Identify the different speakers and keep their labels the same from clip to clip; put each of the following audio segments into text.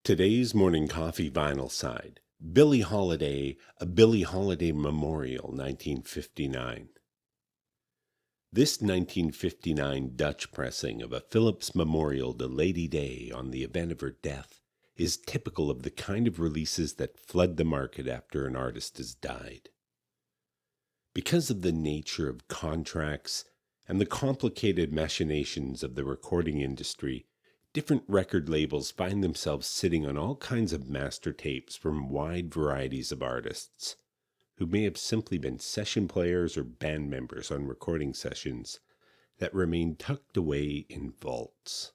Speaker 1: Today's morning coffee vinyl side. Billie Holiday, a Billie Holiday Memorial, 1959. This 1959 Dutch pressing of a Phillips memorial to Lady Day on the event of her death is typical of the kind of releases that flood the market after an artist has died. Because of the nature of contracts and the complicated machinations of the recording industry, different record labels find themselves sitting on all kinds of master tapes from wide varieties of artists, who may have simply been session players or band members on recording sessions that remain tucked away in vaults.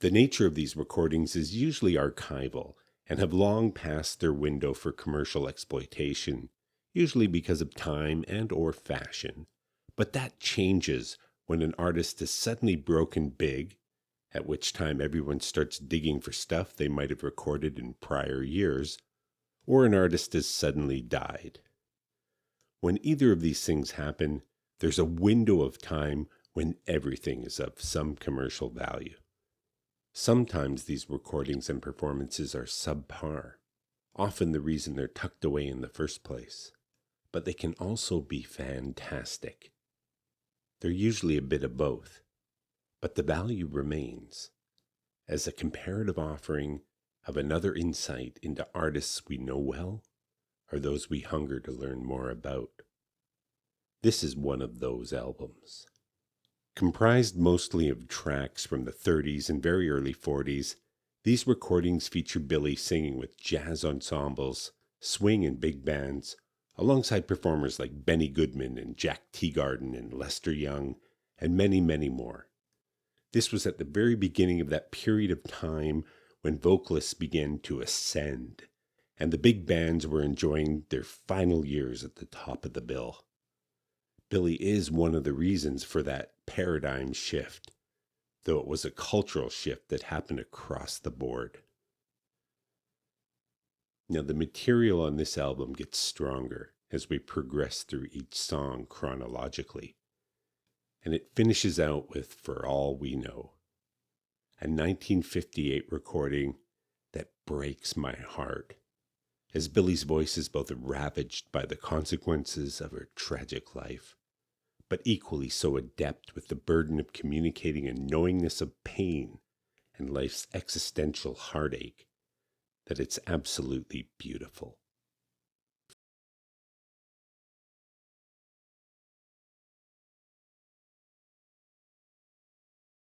Speaker 1: The nature of these recordings is usually archival and have long passed their window for commercial exploitation, usually because of time and or fashion. But that changes when an artist is suddenly broken big, at which time everyone starts digging for stuff they might have recorded in prior years, or an artist has suddenly died. When either of these things happen, there's a window of time when everything is of some commercial value. Sometimes these recordings and performances are subpar, often the reason they're tucked away in the first place, but they can also be fantastic. They're usually a bit of both, but the value remains as a comparative offering of another insight into artists we know well or those we hunger to learn more about. This is one of those albums. Comprised mostly of tracks from the 30s and very early 40s, these recordings feature Billie singing with jazz ensembles, swing and big bands, alongside performers like Benny Goodman and Jack Teagarden and Lester Young, and many, many more. This was at the very beginning of that period of time when vocalists began to ascend, and the big bands were enjoying their final years at the top of the bill. Billie is one of the reasons for that paradigm shift, though it was a cultural shift that happened across the board. Now, the material on this album gets stronger as we progress through each song chronologically, and it finishes out with For All We Know, a 1958 recording that breaks my heart, as Billie's voice is both ravaged by the consequences of her tragic life, but equally so adept with the burden of communicating a knowingness of pain and life's existential heartache that it's absolutely beautiful.